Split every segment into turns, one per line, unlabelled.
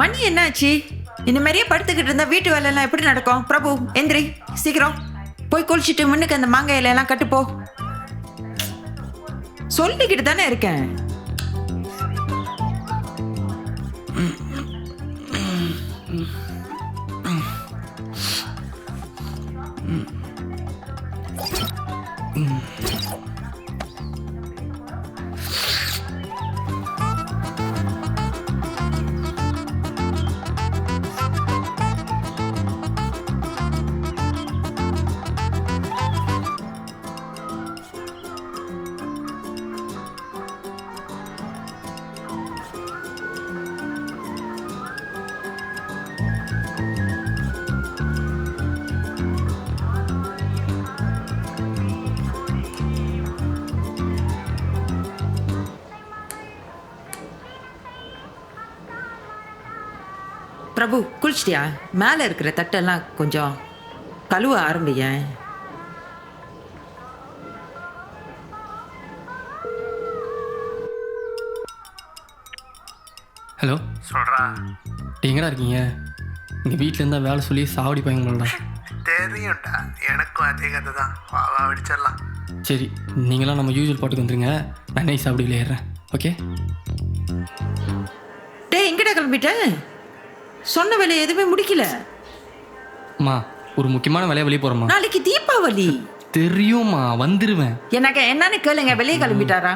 மணி என்னாச்சு? இந்த மாதிரியே படுத்துக்கிட்டு இருந்தா வீட்டு வேலை எல்லாம் எப்படி நடக்கும்? பிரபு எந்திரி சீக்கிரம் போய் குளிச்சுட்டு முன்னுக்கு அந்த மாங்காய் இலையெல்லாம் கட்டுப்போ. சொல்லிக்கிட்டு தானே இருக்கேன். பிரபு குளிச்சிட்டியா? மேலே இருக்கிற தட்டெல்லாம் கொஞ்சம் கழுவ ஆரம்பிங்க.
ஹலோ
சொல்கிறா.
எங்கடா இருக்கீங்க? இங்கே வீட்டில் இருந்தால் வேலை சொல்லி சாவடி போய்ங்களா?
தெரியும்டா, எனக்கும் அதே கதை தான். வா அடிச்சிடலாம்.
சரி, நீங்களாம் நம்ம யூஸ்வல் பாட்டுக்கு வந்துருங்க. நான் நைஸ் அப்படி ஏறுறேன். ஓகே.
டே எங்கடா கிளம்பிட்ட? சொன்ன வேலையை எதுவுமே முடிக்கல.
அம்மா, ஒரு முக்கியமான வேலையை வெளியே போகிறோம்மா.
நாளைக்கு தீபாவளி.
தெரியும்மா, வந்துடுவேன்.
எனக்கு என்னன்னு கேளுங்க. வெளியே கிளம்பிட்டாரா?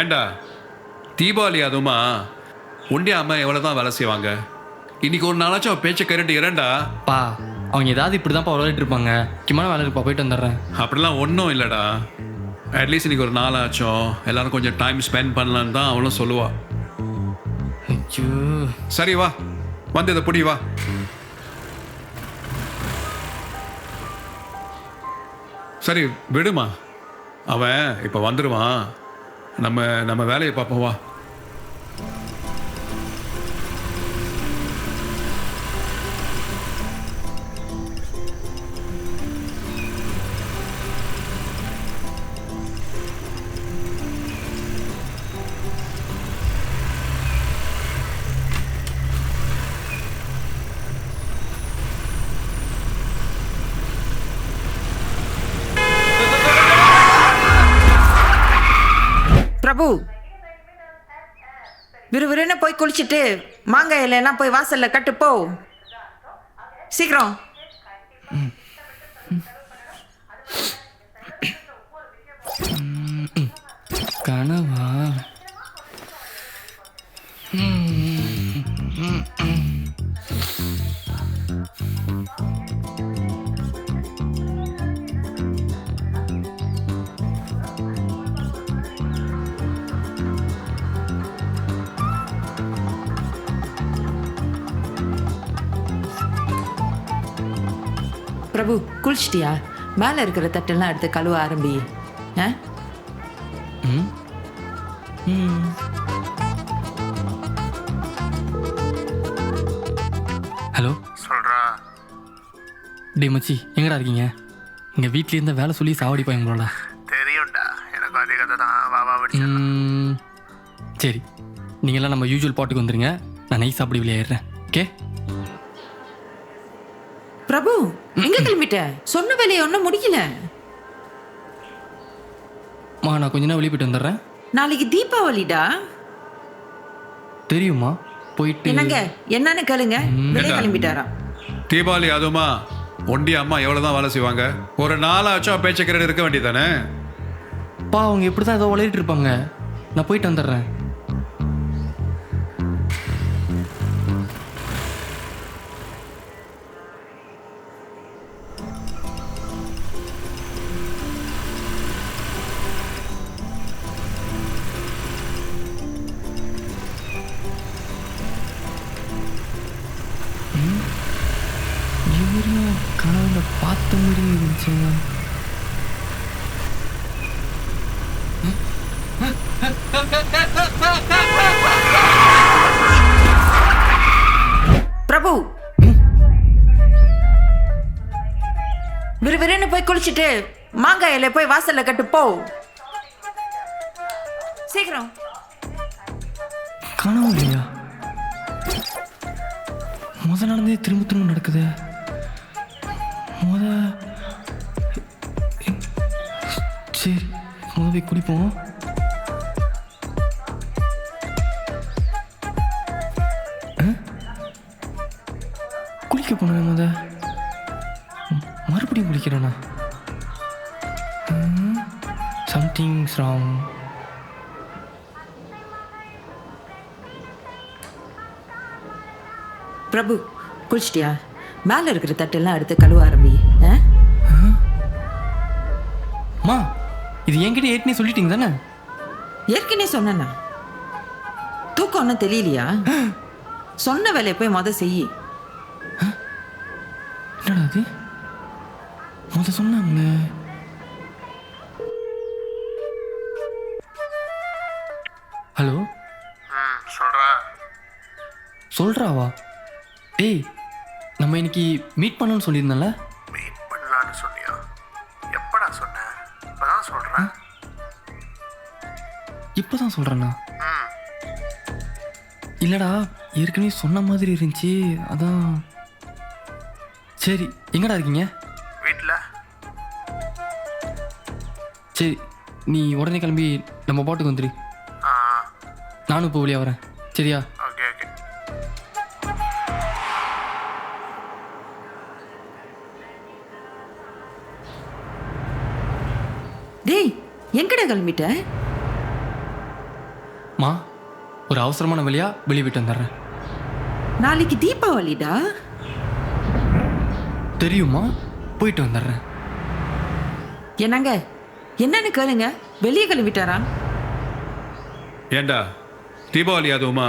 ஏண்டா தீபாவளி அதுமா ஒண்டியா அம்மா எவ்வளோதான் வேலை செய்வாங்க? இன்னைக்கு ஒரு நாளாச்சும் அவன் பேச்சை கரண்ட்டு இரண்டா.
பா, அவங்க ஏதாவது இப்படி தான்ப்பா விளையாட்டு இருப்பாங்க. முக்கியமான வேலை இருப்பா, போயிட்டு வந்துடுறேன்.
அப்படிலாம் ஒன்றும் இல்லைடா. அட்லீஸ்ட் இன்னைக்கு ஒரு நாளாச்சும் எல்லாரும் கொஞ்சம் டைம் ஸ்பெண்ட் பண்ணலான்னு தான் அவளும் சொல்லுவா.
ஐயோ,
சரி வா, வந்து இதை புடி வா. சரி விடுமா, அவன் இப்போ வந்துடுவான். நம்ம வேலையை பார்ப்போம் வா.
பிரபு விறுவிறுன்னு போய் குளிச்சுட்டு மாங்காய் இலையெல்லாம் போய் வாசல்ல கட்டுப்போ. சீக்கிரம்.
கனவா?
பிரபு குளிச்சிட்டியா? மேலே இருக்கிற தட்டெல்லாம் எடுத்து கழுவ ஆரம்பி.
ஹலோ
சொல்கிறா.
டே மச்சி, எங்கடா இருக்கீங்க? இங்கே வீட்லேயே இருந்தால் வேலை சொல்லி சாவடி போய்ங்களா?
தெரியும்டா, எனக்கும் அதே கதை தான். வா அடிச்சிடலாம்.
சரி, நீங்களாம் நம்ம யூஸ்வல் பாட்டுக்கு வந்துருங்க. நான் நைஸ் அப்படி விளையாடுறேன். ஓகே.
பிரபு எங்க கிளம்பிட்ட? சொன்ன வேலையை ஒன்றும் முடிக்கல.
நான் கொஞ்ச நேரம் வெளியே போயிட்டு வந்துடுறேன்.
நாளைக்கு தீபாவளிடா.
தெரியுமா? போயிட்டு
என்னன்னு கேளுங்க. வெளியே கிளம்பிட்டாரா?
தீபாவளி அதுமா ஒண்டியா அம்மா எவ்வளோதான் வேலை செய்வாங்க? ஒரு நாளாச்சும் அவன் பேச்சை கரண்ட் இருக்க வேண்டியதானே?
பா, அவங்க எப்படி தான் ஏதோ விளையாடிட்டு இருப்பாங்க. நான் போயிட்டு வந்துடுறேன். கனவுல பார்த்த மாதிரி இருந்துச்சுங்க.
பிரபு விறுவிறுன்னு போய் குளிச்சுட்டு மாங்காய் இலைய போய் வாசல்ல கட்டு போ. சீக்கிரம்.
கனவு இல்லையா? நடந்தே திரும்ப திரும்ப நடக்குது. சரி போய் குடிப்போம். குளிக்க போன மறுபடியும் குளிக்கிறேண்ணா. Somethings wrong.
பிரபு குளிச்சிட்டியா? மேலே இருக்கிற தட்டெல்லாம் எடுத்து கழுவ ஆரம்பி.
அம்மா இது என்கிட்ட ஏற்கனவே சொல்லிட்டீங்க தானே?
ஏற்கனவே சொன்னா தூக்கம் ஒன்றும் தெரியலையா? சொன்ன வேலையை போய் செய்யி.
என்னடா அது சொன்னாங்க. ஹலோ சொல்றாவா? ஏய் நம்ம இன்னைக்கு மீட் பண்ணணும்னு சொல்லியிருந்தோம்ல.
மீட் பண்ணலான்னு சொன்னியா? எப்படா சொன்ன? இப்பதான் சொல்றேன்.
இப்போதான் சொல்றேண்ணா. இல்லடா ஏற்கனவே சொன்ன மாதிரி இருந்துச்சு அதான். சரி எங்கடா இருக்கீங்க?
வீட்டில்.
சரி நீ உடனே கிளம்பி நம்ம பாட்டுக்கு வந்துடு. நானும் இப்போ வழியாக வரேன். சரியா?
Okay okay.
டேய் எங்கடா கிளம்பிட்ட?
மா ஒரு அவசரமான வழியா வெளியே விட்டு வந்துடுறேன்.
நாளைக்கு தீபாவளிடா.
தெரியுமா? போயிட்டு வந்துடுறேன்.
என்னங்க என்னன்னு கேளுங்க. வெளியே கிளம்பிட்டாரா?
ஏண்டா தீபாவளி அதுவுமா?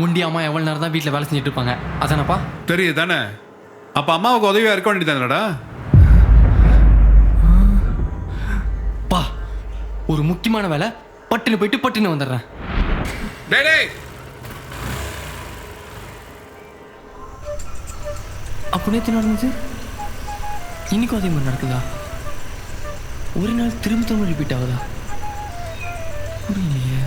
உண்டி அம்மா எவ்வளோ நேரம் தான் வீட்டில் வேலை செஞ்சுட்டு இருப்பாங்க அதானப்பா?
தெரியுது தானே? அப்போ அம்மாவுக்கு உதவியாக இருக்க வேண்டியது தானடா?
பா ஒரு முக்கியமான வேலை, பட்டுன்னு போயிட்டு பட்டுன்னு வந்துடுறேன்.
டேய்
அப்போ நேற்று நடந்துச்சு, இன்னைக்கும் அதே மாதிரி நடக்குதா? ஒரு நாள் திரும்ப திரும்ப ரிப்பீட் ஆகுதா? புரியலையே.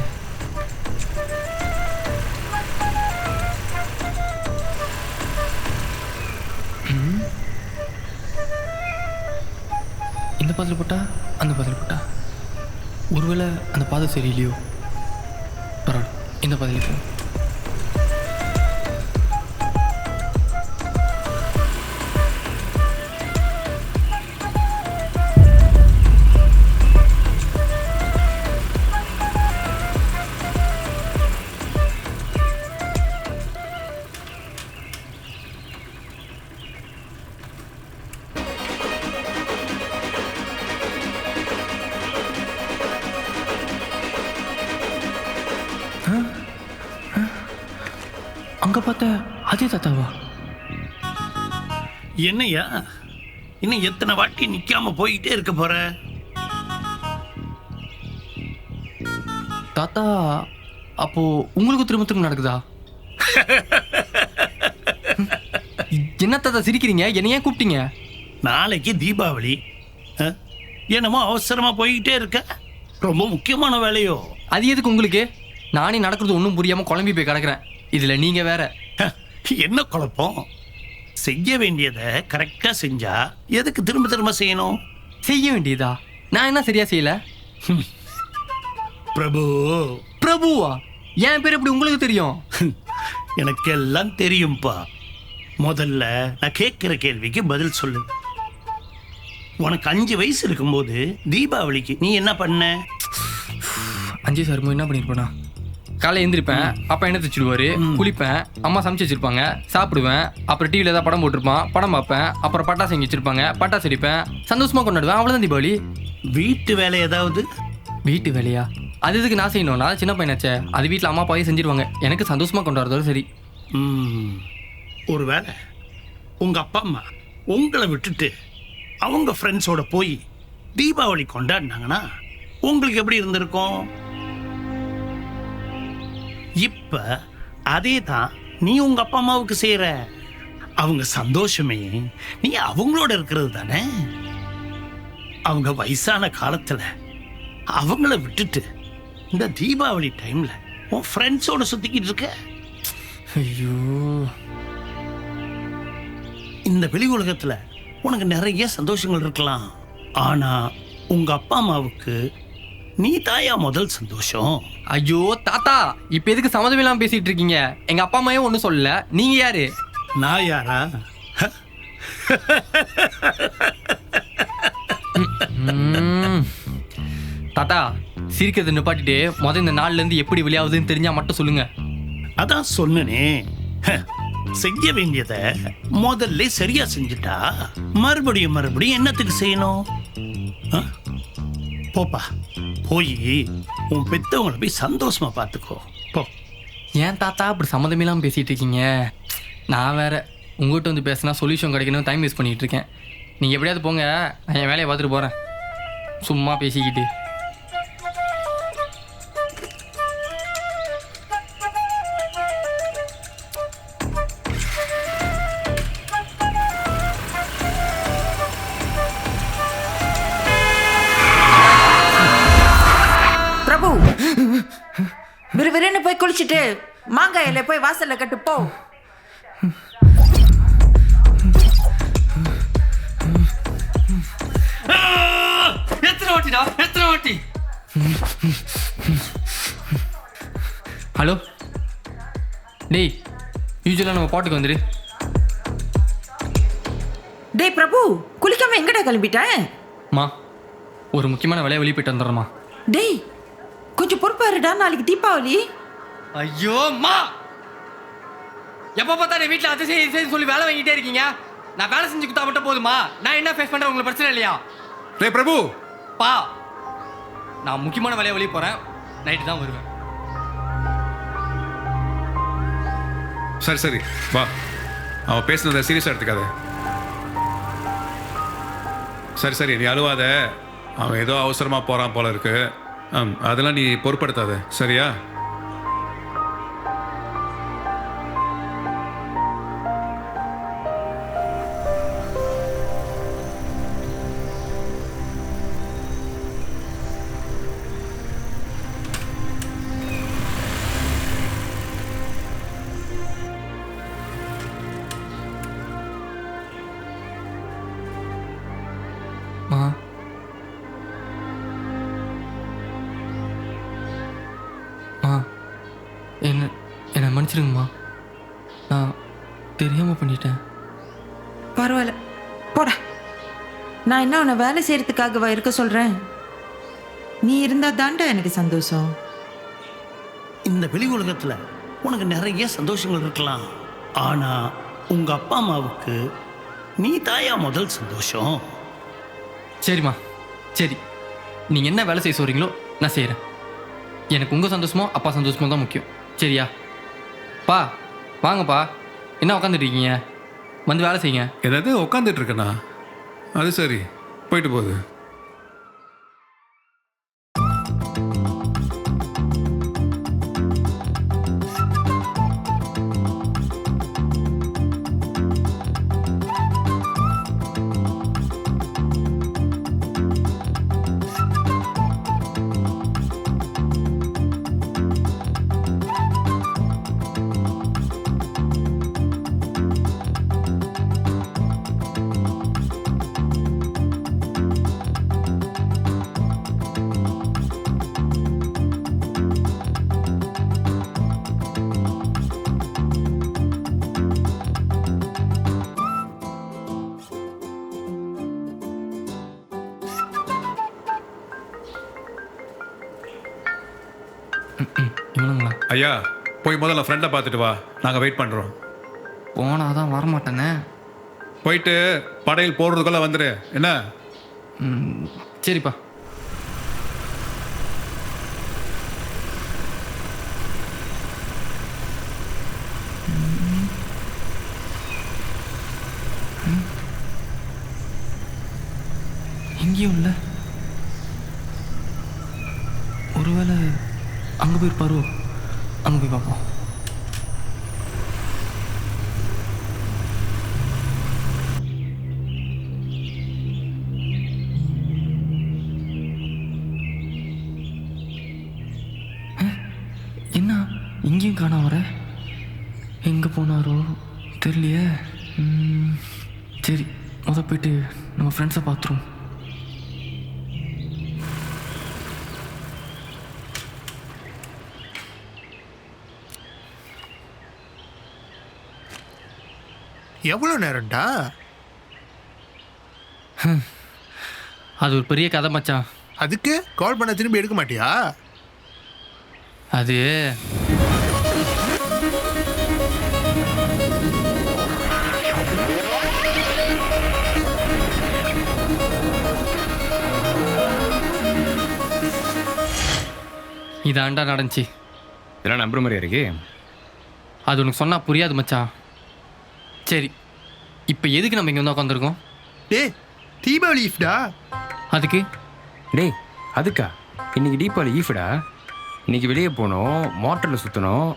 இந்த பாதையில் போட்டா அந்த பாதையில் போட்டா, ஒருவேளை அந்த பாதை சரியில்லையோ? பரவாயில்ல, இந்த பாதையில் போ. அங்க பார்த்த அதே தாத்தாவா?
என்னையா இன்னும் எத்தனை வாட்டி நிக்காம போயிட்டே இருக்க போற?
தாத்தா அப்போ உங்களுக்கு திரும்ப திரும்ப நடக்குதா? என்ன தாத்தா சிரிக்கிறீங்க? என்ன ஏன் கூப்பிட்டீங்க?
நாளைக்கு தீபாவளி, என்னமோ அவசரமா போய்கிட்டே இருக்க. ரொம்ப முக்கியமான வேலையோ?
அது எதுக்கு உங்களுக்கு? நானே நடக்கிறது ஒன்றும் புரியாம குழம்பி போய் கிடக்குறேன். இதுல நீங்க வேற.
என்ன குழப்பம்? செய்ய வேண்டியதை கரெக்டா செஞ்சா எதுக்கு திரும்ப திரும்ப செய்யணும்?
செய்ய வேண்டியதா? நான் என்ன சரியா செய்யல?
பிரபு.
பிரபுவா? என் பேர் எப்படி உங்களுக்கு தெரியும்?
எனக்கு எல்லாம் தெரியும்பா. முதல்ல நான் கேட்கிற கேள்விக்கு பதில் சொல்லு. உனக்கு 5 வயசு இருக்கும்போது தீபாவளிக்கு நீ என்ன பண்ண?
5 சார் என்ன பண்ணிருப்பேனா? காலை எழுந்திருப்பேன், அப்பா என்ன தைச்சிடுவாரு, குளிப்பேன், அம்மா சமைச்சு வச்சிருப்பாங்க, சாப்பிடுவேன், அப்புறம் டிவியில் ஏதாவது படம் போட்டிருப்பான், படம் பார்ப்பேன், அப்புறம் பட்டாசு வாங்கி வச்சிருப்பாங்க, பட்டாசு அடிப்பேன், சந்தோஷமா கொண்டாடுவேன். அவ்வளோதான் தீபாவளி.
வீட்டு வேலை ஏதாவது?
வீட்டு வேலையா? அது இதுக்கு நான் செய்யணும்? நான் சின்ன பையனாச்சே, அது வீட்டில் அம்மா அப்பாவே செஞ்சிருவாங்க. எனக்கு சந்தோஷமா கொண்டாடுறதோட சரி.
ஒரு வேலை உங்க அப்பா அம்மா உங்களை விட்டுட்டு அவங்க ஃப்ரெண்ட்ஸோட போய் தீபாவளி கொண்டாடினாங்கன்னா உங்களுக்கு எப்படி இருந்திருக்கும்? இப்ப அதே தான் நீ உங்க அப்பா அம்மாவுக்கு செய்யற. அவங்க சந்தோஷமே நீ அவங்களோட இருக்கிறது தானே. அவங்க வயசான காலத்துல அவங்கள விட்டுட்டு இந்த தீபாவளி டைம்ல உன் ஃப்ரெண்ட்ஸோட சுத்திக்கிட்டு இருக்க.
ஐயோ,
இந்த வெளி உலகத்துல உனக்கு நிறைய சந்தோஷங்கள் இருக்கலாம். ஆனா உங்க அப்பா அம்மாவுக்கு நீ தாயா முதல் சந்தோஷம்.
ஐயோ தாத்தா, இப்ப எதுக்கு சம்மதம் இல்லாம பேசிட்டு இருக்கீங்க? எங்க அப்பா அம்மாவே ஒன்றும் சொல்லல, நீங்க யாரு?
நான் யாரா?
தாத்தா, சிரிக்கிறத நிப்பாட்டிட்டு இந்த நாள்ல இருந்து எப்படி வெளியாகுதுன்னு தெரிஞ்சா மட்டும் சொல்லுங்க.
அதான் சொன்னனே, செய்ய வேண்டியதை முதல்ல சரியா செஞ்சுட்டா மறுபடியும் என்னத்துக்கு செய்யணும்? போப்பா, போய் உன் பெத்தவங்களை போய் சந்தோஷமா பார்த்துக்கோ போ.
ஏன் தாத்தா இப்படி சம்மந்தமில்லாமல் பேசிகிட்டு இருக்கீங்க? நான் வேற உங்கள்கிட்ட வந்து பேசினா சொல்யூஷன் கிடைக்கணும் டைம் வேஸ்ட் பண்ணிகிட்டு இருக்கேன். நீங்கள் எப்படியாவது போங்க, நான் என் வேலையை பார்த்துட்டு போகிறேன். சும்மா பேசிக்கிட்டு.
பிரபு, விறுவிறுன்னு போய் குளிச்சுட்டு மாங்காய் இலைய போய் வாசல்ல கட்டு போ.
எத்தனை வாட்டி? ஹலோ டேய், யூஸ்வலாக நம்ம பாட்டுக்கு வந்துடு.
டேய் பிரபு, குளிக்காம எங்கடா கிளம்பிட்டேன்?
மா, ஒரு முக்கியமான வேலையை வெளியே போயிட்டு வந்துடுறேம்மா.
டேய் கொஞ்சம் பொறுப்பா இருடா, நாளைக்கு தீபாவளி.
ஐயோ மா, எப்போ பார்த்தா நீ வீட்டில் அதை செய்ய சொல்லி வேலை வாங்கிட்டே இருக்கீங்க. நான் வேலை செஞ்சு கொடுத்தா மட்டும் போதுமா? நான் என்ன ஃபேஸ் பண்ணுறேன், உங்களுக்கு பிரச்சனை இல்லையா?
டேய் பிரபு,
பா, நான் முக்கியமான வேலையை வெளியே போகிறேன், நைட்டு தான் வருவேன்.
சரி வா. அவன் பேசுனதை சீரியஸாக எடுத்துக்காத. சரி நீ அழுவாத. அவன் ஏதோ அவசரமாக போகிறான் போல இருக்கு. அதெல்லாம் நீ பொறுப்படுத்தாத, சரியா?
மா, என்ன மன்னிச்சிடுங்கம்மா, நான் தெரியாமல் பண்ணிட்டேன்.
பரவாயில்ல போடா. நான் என்ன உன்னை வேலை செய்யறதுக்காகவா இருக்க சொல்றேன்? நீ இருந்தா தாண்டா எனக்கு சந்தோஷம்.
இந்த வெளி உலகத்துல உனக்கு நிறைய சந்தோஷங்கள் இருக்கலாம். ஆனா உங்க அப்பா அம்மாவுக்கு நீ தாயா முதல் சந்தோஷம்.
சரிம்மா, சரி, நீங்கள் என்ன வேலை செய்ய சொல்கிறீங்களோ நான் செய்கிறேன். எனக்கு உங்கள் சந்தோஷமோ அப்பா சந்தோஷமோ தான் முக்கியம், சரியா? பா, வாங்கப்பா, என்ன உட்காந்துட்டு இருக்கீங்க? வந்து வேலை செய்யுங்க.
ஏதாவது உட்காந்துட்டு இருக்கேண்ணா? அது சரி, போயிட்டு போகுது.
இவனுங்களா?
ஐயா, போய் முதல்ல ஃப்ரெண்டை பார்த்துட்டு வா, நாங்கள் வெயிட் பண்ணுறோம்.
போனால் தான் வரமாட்டேனே.
போயிட்டு படையில் போடுறதுக்குள்ளே வந்துடு, என்ன?
சரிப்பா. எங்கேயும் இல்லை. ஒருவேளை அங்கே போயிருப்பாரோ? அங்கே போய் பார்ப்போம். என்ன எங்கேயும் காணா வர, எங்கே போனாரோ தெரியலையே. சரி, போயிட்டு நம்ம ஃப்ரெண்ட்ஸை பார்த்துருவோம்.
எவ்வளோ நேரம்டா?
அது ஒரு பெரிய கதை மச்சான்.
அதுக்கு கால் பண்ண திரும்பி எடுக்க மாட்டியா?
அது இதாண்டா நடந்துச்சு.
இதெல்லாம் நம்புற மாதிரியா இருக்கு?
அது உனக்கு சொன்னால் புரியாது மச்சான். சரி, இப்போ எதுக்கு நம்ம இங்கே வந்து உட்காந்துருக்கோம்?
டேய், தீபாவளி ஈஃப்டா.
அதுக்கு
டேய், அதுக்கா? இன்னைக்கு தீபாவளி ஈஃப்டா. இன்னைக்கு வெளியே போனோம், மோட்டரில் சுற்றணும்,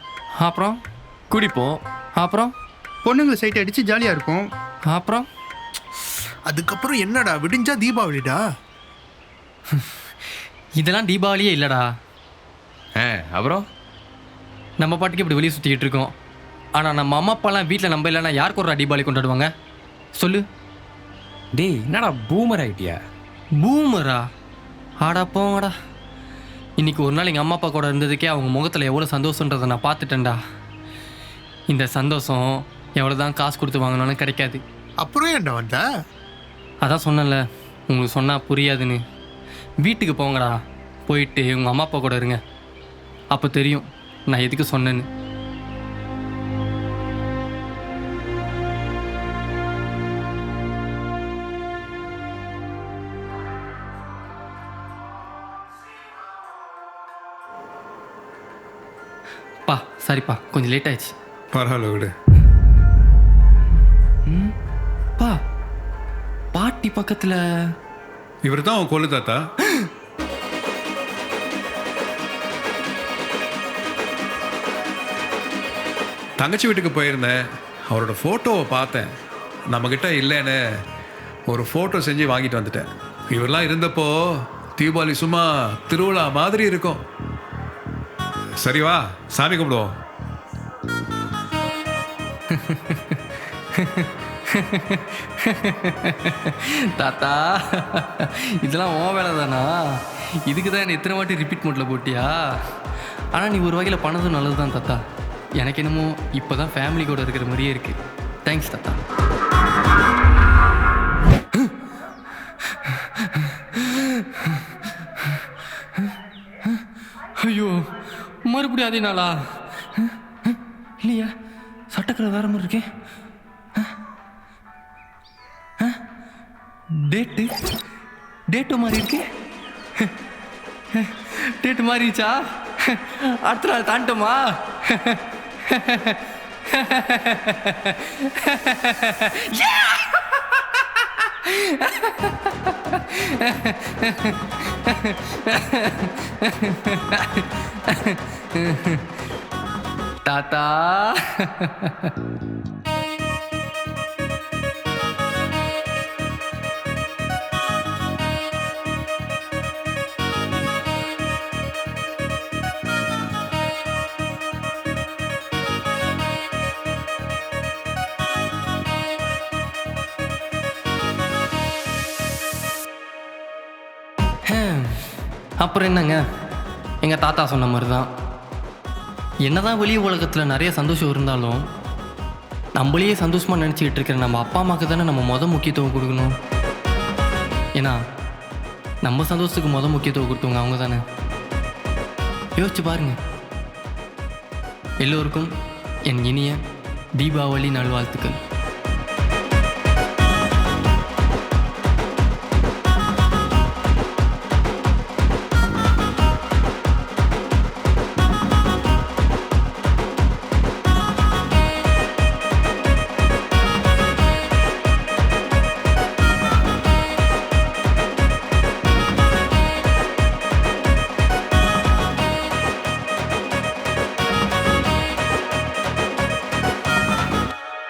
அப்புறம் குடிப்போம், அப்புறம்
பொண்ணுங்களை சைட் அடிச்சு ஜாலியாக இருக்கும்.
அப்புறம்
அதுக்கப்புறம் என்னடா, விடிஞ்சா தீபாவளிடா.
இதெல்லாம் தீபாவளியே இல்லைடா.
அப்புறம்
நம்ம பாட்டுக்கு இப்படி வெளியே சுற்றிக்கிட்டு இருக்கோம். ஆனால் நம்ம அம்மா அப்பாலாம் வீட்டில் நம்ம இல்லைன்னா யாருக்கு ஒரு தீபாவளி கொண்டாடுவாங்க சொல்லு?
டேய், என்னடா பூமர் ஆகிட்டியா?
பூமரா? ஆடா போங்கடா. இன்னைக்கு ஒரு நாள் எங்கள் அம்மா அப்பா கூட இருந்ததுக்கே அவங்க முகத்தில் எவ்வளோ சந்தோஷன்றதை நான் பார்த்துட்டேன்டா. இந்த சந்தோஷம் எவ்வளோ தான் காசு கொடுத்து வாங்கினாலும் கிடைக்காது.
அப்புறம் என்ன வந்தா?
அதான் சொன்னேன்ல, உங்களுக்கு சொன்னால் புரியாதுன்னு. வீட்டுக்கு போங்கடா, போயிட்டு உங்கள் அம்மா அப்பா கூட இருங்க. அப்போ தெரியும் நான் எதுக்கு சொன்னேன்னு. பா சரிப்பா, கொஞ்சம் லேட் ஆயிடுச்சு.
பரவாயில்ல விடு.
பா, பாட்டி பக்கத்தில்
இவர் தான் அவன் கொள்ளு தாத்தா. தங்கச்சி வீட்டுக்கு போயிருந்தேன், அவரோட ஃபோட்டோவை பார்த்தேன். நம்மக்கிட்ட இல்லைன்னு ஒரு ஃபோட்டோ செஞ்சு வாங்கிட்டு வந்துட்டேன். இவரெல்லாம் இருந்தப்போ தீபாவளி சும்மா திருவிழா மாதிரி இருக்கும். சரி வா, சாமி கும்பிடுவோம்.
தாத்தா, இதெல்லாம் உன் வேலை தானா? இதுக்கு தான் என்ன எத்தனை வாட்டி ரிப்பீட் மோட்டில் போட்டியா? ஆனால் நீ ஒரு வகையில் பண்ணதும் நல்லது தான் தாத்தா. எனக்கு என்னமோ இப்போ தான் ஃபேமிலி கூட இருக்கிற மாதிரியே இருக்கு. தேங்க்ஸ் தாத்தா. ஐயோ, மறுபடியும் அதே நாளா? இல்லையா, சட்டக்கரை வேற மாதிரி இருக்கே. டேட்டு மாதிரி இருக்கு. டேட்டு மாறிடுச்சா? அடுத்த நாள் தாண்டோமா? தாத்தா, அப்புறம் என்னங்க, எங்கள் தாத்தா சொன்ன மாதிரி தான். என்னதான் வெளி உலகத்தில் நிறைய சந்தோஷம் இருந்தாலும் நம்மளையே சந்தோஷமாக நினச்சிக்கிட்டு இருக்கிற நம்ம அப்பா அம்மாவுக்கு தானே நம்ம முக்கியத்துவம் கொடுக்கணும். ஏன்னா நம்ம சந்தோஷத்துக்கு முக்கியத்துவம் கொடுத்தவங்க அவங்க தானே. யோசிச்சு பாருங்க. எல்லோருக்கும் என் இனிய தீபாவளி நல்வாழ்த்துக்கள்.